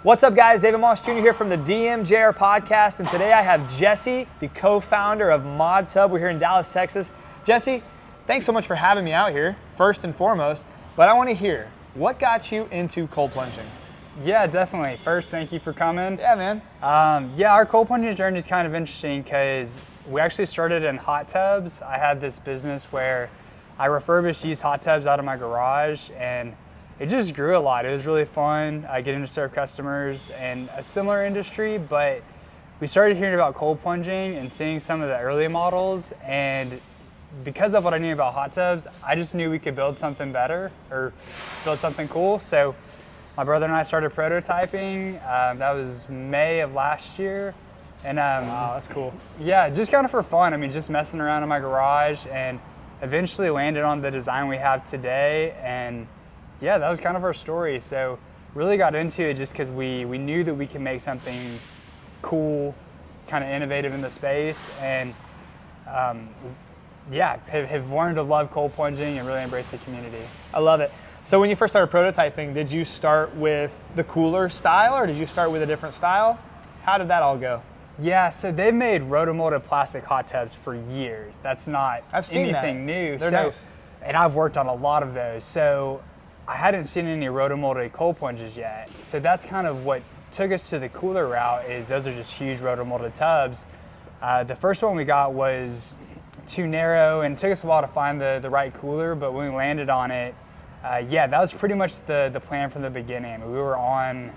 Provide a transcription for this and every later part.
What's up, guys? David Moss Jr. here from the DMJR Podcast, and today I have Jesse, the co-founder of ModTub. We're here in Dallas, Texas. Jesse, thanks so much for having me out here, first and foremost, but I want to hear, what got you into cold plunging? Yeah, definitely. First, thank you for coming. Yeah, man. Our cold plunging journey is kind of interesting because we actually started in hot tubs. I had this business where I refurbished used hot tubs out of my garage, and it just grew a lot. It was really fun getting to serve customers in a similar industry, but we started hearing about cold plunging and seeing some of the early models, and because of what I knew about hot tubs, I just knew we could build something better or build something cool. So my brother and I started prototyping. That was May of last year. And wow, that's cool. Yeah, just kind of for fun. I mean, just messing around in my garage, and eventually landed on the design we have today. And yeah, that was kind of our story. So really got into it just because we knew that we could make something cool, kind of innovative in the space. And yeah, have learned to love cold plunging and really embrace the community. I love it. So when you first started prototyping, did you start with the cooler style or did you start with a different style? How did that all go? Yeah, so they've made rotomolded plastic hot tubs for years. That's not anything new. They're nice. And I've worked on a lot of those. So I hadn't seen any rotomolded cold plunges yet. So that's kind of what took us to the cooler route, is those are just huge rotomolded tubs. The first one we got was too narrow and it took us a while to find the right cooler, but when we landed on it, yeah, that was pretty much the plan from the beginning. We were on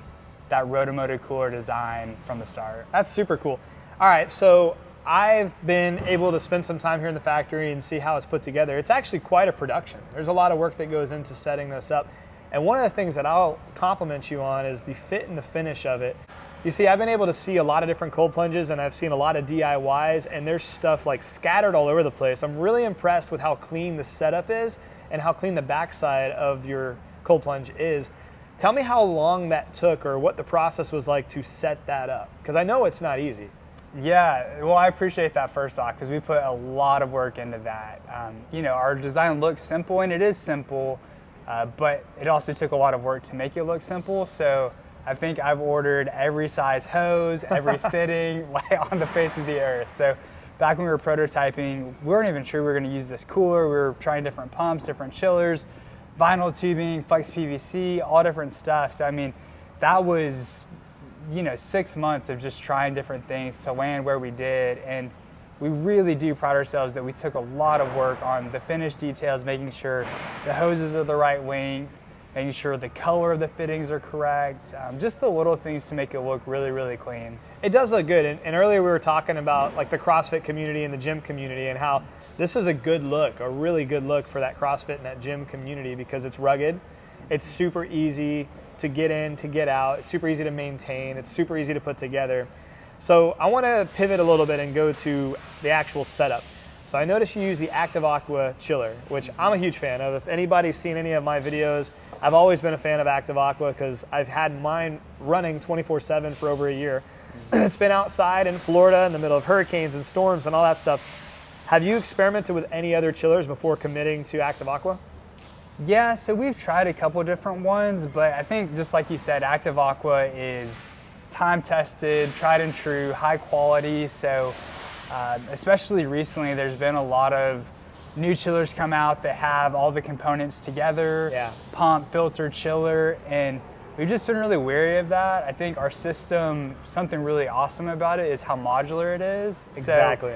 that rotomolded cooler design from the start. That's super cool. All right, so I've been able to spend some time here in the factory and see how it's put together. It's actually quite a production. There's a lot of work that goes into setting this up. And one of the things that I'll compliment you on is the fit and the finish of it. You see, I've been able to see a lot of different cold plunges, and I've seen a lot of DIYs, and there's stuff like scattered all over the place. I'm really impressed with how clean the setup is and how clean the backside of your cold plunge is. Tell me how long that took or what the process was like to set that up, because I know it's not easy. Yeah, well, I appreciate that first off, because we put a lot of work into that. You know, our design looks simple, and it is simple, but it also took a lot of work to make it look simple. So I think I've ordered every size hose, every fitting like on the face of the earth. So back when we were prototyping, we weren't even sure we were going to use this cooler. We were trying different pumps, different chillers, vinyl tubing, flex PVC, all different stuff. So I mean, that was, you know, 6 months of just trying different things to land where we did. And we really do pride ourselves that we took a lot of work on the finish details, making sure the hoses are the right length, making sure the color of the fittings are correct, just the little things to make it look really, really clean. It does look good. And earlier we were talking about like the CrossFit community and the gym community and how this is a good look, a really good look for that CrossFit and that gym community, because it's rugged, it's super easy to get in, to get out, it's super easy to maintain, it's super easy to put together. So I want to pivot a little bit and go to the actual setup. So I noticed you use the Active Aqua chiller, which I'm a huge fan of. If anybody's seen any of my videos, I've always been a fan of Active Aqua because I've had mine running 24/7 for over a year. It's been outside in Florida in the middle of hurricanes and storms and all that stuff. Have you experimented with any other chillers before committing to Active Aqua? Yeah, so we've tried a couple different ones, but I think just like you said, Active Aqua is time tested, tried and true, high quality. So especially recently, there's been a lot of new chillers come out that have all the components together, yeah. Pump, filter, chiller, and we've just been really wary of that. I think our system, something really awesome about it is how modular it is. Exactly.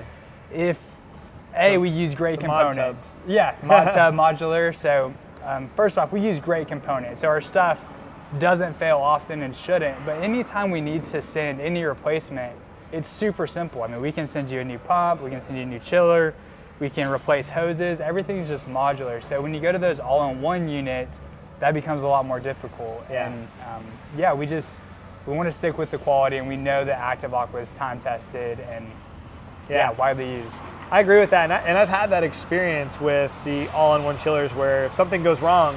So we use great components. ModTubs. Yeah, ModTub modular. So first off, we use great components. So our stuff doesn't fail often and shouldn't, but anytime we need to send any replacement, it's super simple. I mean, we can send you a new pump, we can send you a new chiller, we can replace hoses, everything's just modular. So when you go to those all-in-one units, that becomes a lot more difficult. Yeah. And yeah, we want to stick with the quality, and we know that Active Aqua is time tested and widely used. I agree with that, and I've had that experience with the all-in-one chillers where if something goes wrong,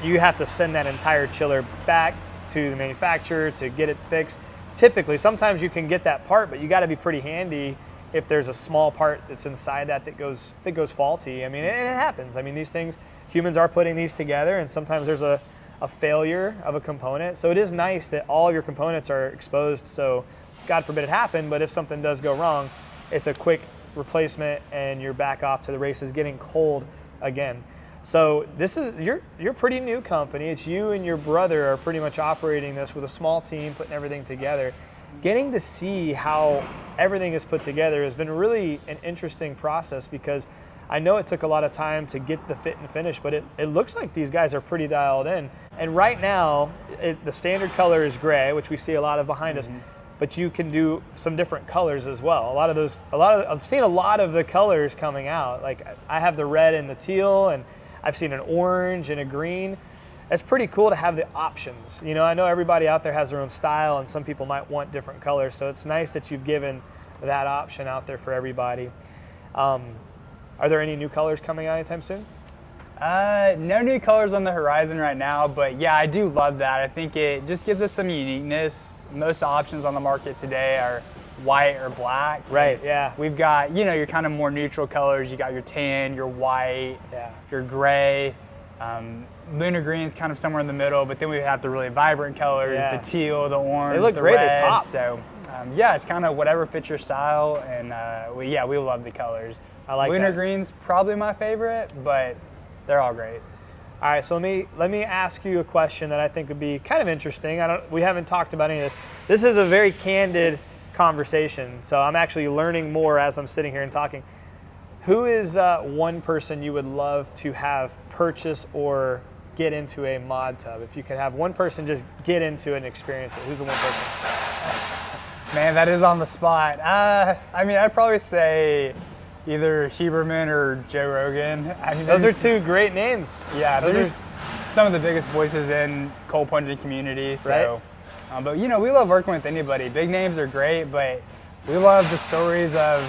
you have to send that entire chiller back to the manufacturer to get it fixed. Typically, sometimes you can get that part, but you got to be pretty handy if there's a small part that's inside that goes faulty. I mean, and it happens. I mean, these things, humans are putting these together, and sometimes there's a a failure of a component. So it is nice that all of your components are exposed, so God forbid it happen, but if something does go wrong, it's a quick replacement and you're back off to the races getting cold again. So this is, you're a pretty new company. It's you and your brother are pretty much operating this with a small team, putting everything together. Getting to see how everything is put together has been really an interesting process, because I know it took a lot of time to get the fit and finish, but it looks like these guys are pretty dialed in. And right now, the standard color is gray, which we see a lot of behind us, but you can do some different colors as well. I've seen a lot of the colors coming out. Like I have the red and the teal, and I've seen an orange and a green. It's pretty cool to have the options. You know, I know everybody out there has their own style, and some people might want different colors, so it's nice that you've given that option out there for everybody. Are there any new colors coming out anytime soon? No new colors on the horizon right now, but yeah, I do love that. I think it just gives us some uniqueness. Most options on the market today are white or black. Right, yeah. We've got, you know, your kind of more neutral colors. You got your tan, your white, your gray. Lunar green's kind of somewhere in the middle, but then we have the really vibrant colors, the teal, the orange, they look the great, red. they pop. So yeah, it's kind of whatever fits your style, and we love the colors. I like Lunar that. green's probably my favorite, but they're all great. All right, so let me ask you a question that I think would be kind of interesting. We haven't talked about any of this. This is a very candid conversation, so I'm actually learning more as I'm sitting here and talking. Who is one person you would love to have purchase or get into a mod tub? If you could have one person just get into it and experience it, who's the one person? Man, that is on the spot. I mean, I'd probably say either Huberman or Joe Rogan. I mean, those are two great names. Yeah, they're just some of the biggest voices in cold plunging community. So, right? But you know, we love working with anybody. Big names are great, but we love the stories of,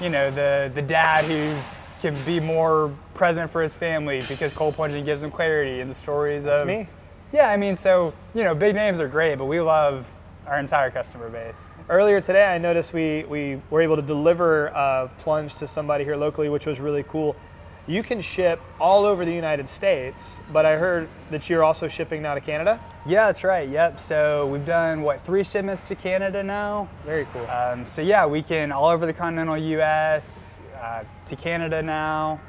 you know, the dad who can be more present for his family because cold plunging gives him clarity, and the stories That's me. Yeah, I mean, so, you know, big names are great, but we love our entire customer base. Earlier today, I noticed we were able to deliver a plunge to somebody here locally, which was really cool. You can ship all over the United States, but I heard that you're also shipping now to Canada? Yeah, that's right. Yep. So we've done, 3 shipments to Canada now? Very cool. So yeah, we can all over the continental US, to Canada now.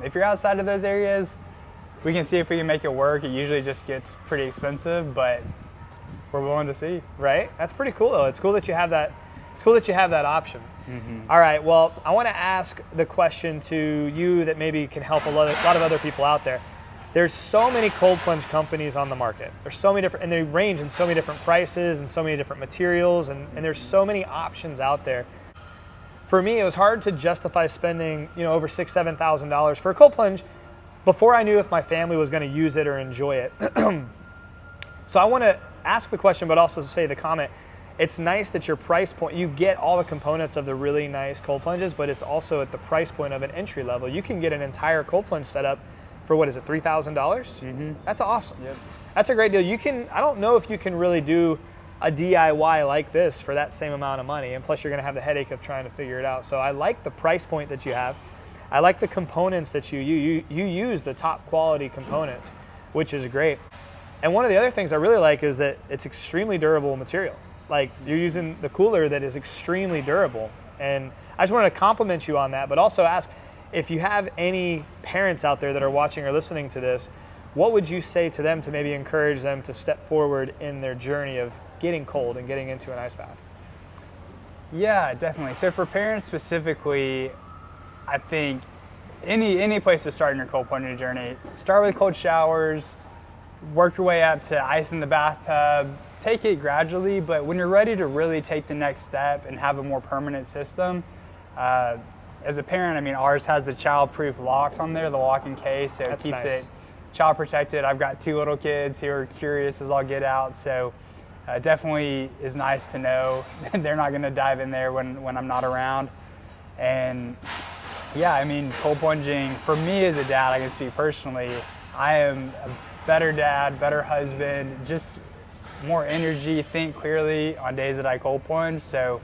If you're outside of those areas, we can see if we can make it work. It usually just gets pretty expensive, but we're willing to see. Right? That's pretty cool though. It's cool that you have that. It's cool that you have that option. All right, well, I want to ask the question to you that maybe can help a lot of other people out there. There's so many cold plunge companies on the market. There's so many different, and they range in so many different prices and so many different materials, and there's so many options out there. For me, it was hard to justify spending, you know, over $6,000, $7,000 for a cold plunge before I knew if my family was going to use it or enjoy it. So I want to ask the question, but also say the comment. It's nice that your price point, you get all the components of the really nice cold plunges, but it's also at the price point of an entry level. You can get an entire cold plunge setup for, what is it, $3,000? That's awesome. Yep. That's a great deal. I don't know if you can really do a DIY like this for that same amount of money, and plus you're going to have the headache of trying to figure it out. So I like the price point that you have. I like the components that you use the top quality components, which is great. And one of the other things I really like is that it's extremely durable material. Like, you're using the cooler that is extremely durable. And I just wanted to compliment you on that, but also ask if you have any parents out there that are watching or listening to this, what would you say to them to maybe encourage them to step forward in their journey of getting cold and getting into an ice bath? Yeah, definitely. So for parents specifically, I think any place to start in your cold plunging journey, start with cold showers, work your way up to ice in the bathtub. Take it gradually, but when you're ready to really take the next step and have a more permanent system, as a parent, I mean, ours has the child-proof locks on there, the lock-in case, so it keeps it child protected. I've got 2 little kids who are curious as all get out, so definitely is nice to know they're not going to dive in there when I'm not around. And yeah, I mean, cold plunging, for me as a dad, I can speak personally, I am a better dad, better husband, just more energy, think clearly on days that I cold plunge. So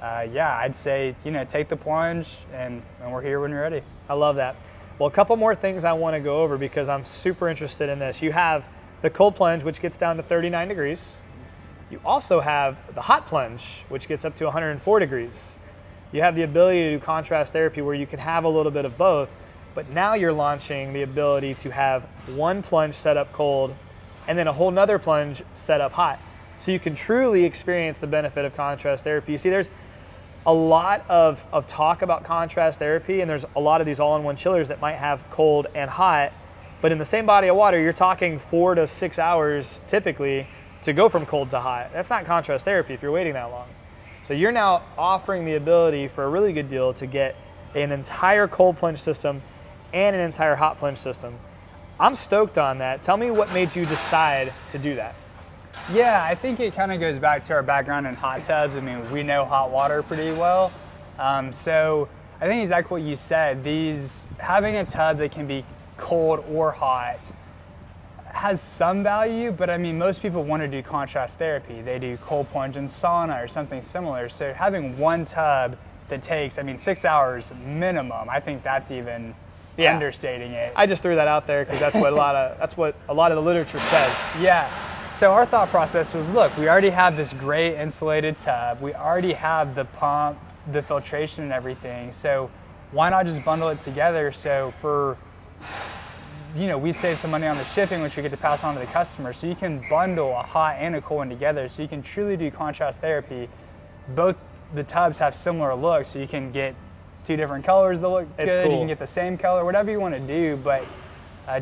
yeah, I'd say, you know, take the plunge, and we're here when you're ready. I love that. Well, a couple more things I want to go over because I'm super interested in this. You have the cold plunge, which gets down to 39 degrees. You also have the hot plunge, which gets up to 104 degrees. You have the ability to do contrast therapy where you can have a little bit of both, but now you're launching the ability to have one plunge set up cold and then a whole nother plunge set up hot. So you can truly experience the benefit of contrast therapy. You see, there's a lot of talk about contrast therapy, and there's a lot of these all-in-one chillers that might have cold and hot, but in the same body of water, you're talking 4 to 6 hours typically to go from cold to hot. That's not contrast therapy if you're waiting that long. So you're now offering the ability for a really good deal to get an entire cold plunge system and an entire hot plunge system. I'm stoked on that. Tell me what made you decide to do that. Yeah, I think it kind of goes back to our background in hot tubs. I mean, we know hot water pretty well. So I think exactly what you said, having a tub that can be cold or hot has some value, but I mean, most people want to do contrast therapy. They do cold plunge and sauna or something similar. So having one tub that takes, 6 hours minimum, I think that's even understating it. I just threw that out there because that's what a lot of the literature says. Yeah. So our thought process was, look, we already have this great insulated tub. We already have the pump, the filtration and everything. So why not just bundle it together? So we save some money on the shipping, which we get to pass on to the customer. So you can bundle a hot and a cold one together. So you can truly do contrast therapy. Both the tubs have similar looks. So you can get 2 different colors that look good. Cool. You can get the same color, whatever you want to do. But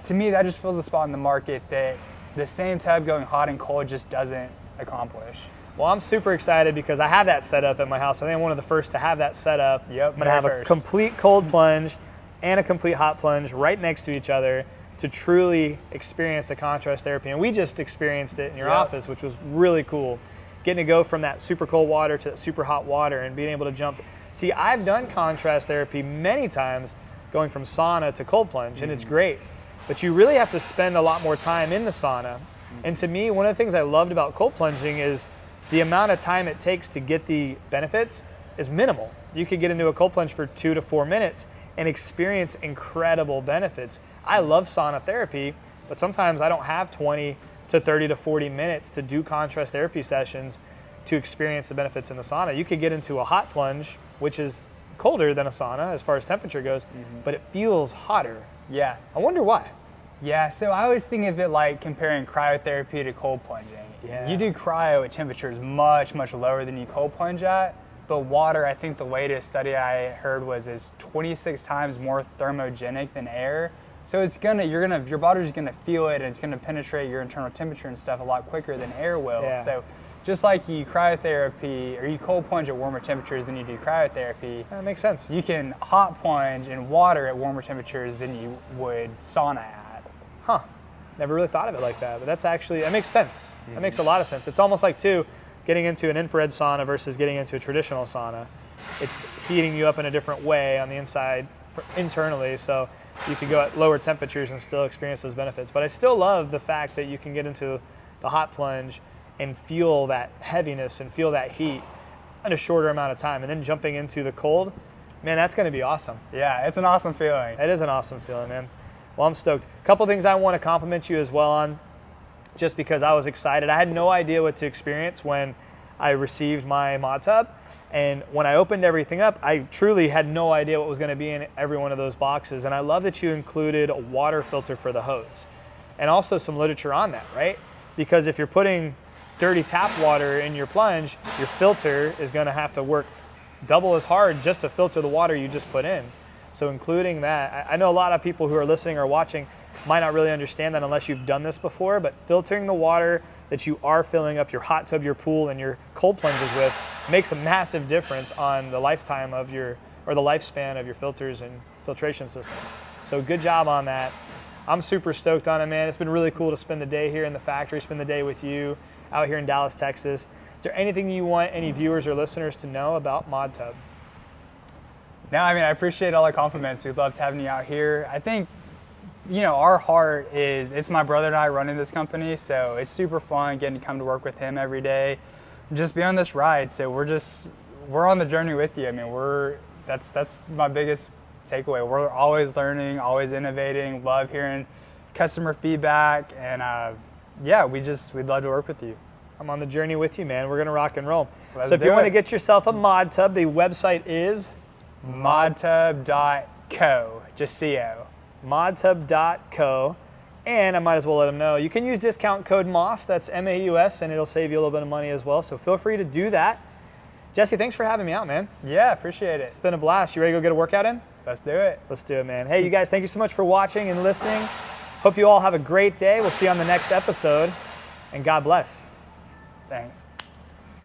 to me, that just fills a spot in the market that the same tub going hot and cold just doesn't accomplish. Well, I'm super excited because I have that set up at my house. I think I'm one of the first to have that set up. Yep, I'm gonna have a complete cold plunge and a complete hot plunge right next to each other to truly experience the contrast therapy. And we just experienced it in your office, which was really cool. Getting to go from that super cold water to that super hot water and being able to jump. See, I've done contrast therapy many times going from sauna to cold plunge, and it's great. But you really have to spend a lot more time in the sauna. And to me, one of the things I loved about cold plunging is the amount of time it takes to get the benefits is minimal. You could get into a cold plunge for 2 to 4 minutes and experience incredible benefits. I love sauna therapy, but sometimes I don't have 20 to 30 to 40 minutes to do contrast therapy sessions to experience the benefits in the sauna. You could get into a hot plunge, which is colder than a sauna as far as temperature goes, but it feels hotter. Yeah. I wonder why. Yeah, so I always think of it like comparing cryotherapy to cold plunging. Yeah. You do cryo at temperatures much, much lower than you cold plunge at, but water, I think the latest study I heard is 26 times more thermogenic than air. So your body's gonna feel it, and it's gonna penetrate your internal temperature and stuff a lot quicker than air will. Yeah. So just like you cryotherapy, or you cold plunge at warmer temperatures than you do cryotherapy. That makes sense. You can hot plunge in water at warmer temperatures than you would sauna at. Huh. Never really thought of it like that, but that makes sense. That makes a lot of sense. It's almost like, getting into an infrared sauna versus getting into a traditional sauna. It's heating you up in a different way on the inside internally, so you can go at lower temperatures and still experience those benefits. But I still love the fact that you can get into the hot plunge and feel that heaviness and feel that heat in a shorter amount of time. And then jumping into the cold, man, that's going to be awesome. Yeah, it's an awesome feeling. It is an awesome feeling, man. Well, I'm stoked. A couple things I want to compliment you as well on, just because I was excited. I had no idea what to experience when I received my ModTub. And when I opened everything up, I truly had no idea what was going to be in every one of those boxes. And I love that you included a water filter for the hose and also some literature on that, right? Because if you're putting dirty tap water in your plunge, your filter is going to have to work double as hard just to filter the water you just put in. So including that, I know a lot of people who are listening or watching might not really understand that unless you've done this before, but filtering the water that you are filling up your hot tub, your pool, and your cold plunges with makes a massive difference on the lifetime of the lifespan of your filters and filtration systems. So good job on that. I'm super stoked on it, man. It's been really cool to spend the day here in the factory, spend the day with you out here in Dallas, Texas. Is there anything you want any viewers or listeners to know about ModTub? No, I appreciate all the compliments. We loved having you out here. I think, our heart is, it's my brother and I running this company, so it's super fun getting to come to work with him every day, just be on this ride. So we're on the journey with you. That's my biggest takeaway. We're always learning, always innovating, love hearing customer feedback, and yeah, we'd love to work with you. I'm on the journey with you, man. We're going to rock and roll. Let's so if do you want it. to get yourself a mod tub, the website is ModTub.co, just C-O. ModTub.co. And I might as well let them know, you can use discount code MAUS, that's M-A-U-S, and it'll save you a little bit of money as well. So feel free to do that. Jesse, thanks for having me out, man. Yeah, appreciate it. It's been a blast. You ready to go get a workout in? Let's do it. Let's do it, man. Hey, you guys, thank you so much for watching and listening. Hope you all have a great day. We'll see you on the next episode, and God bless. Thanks.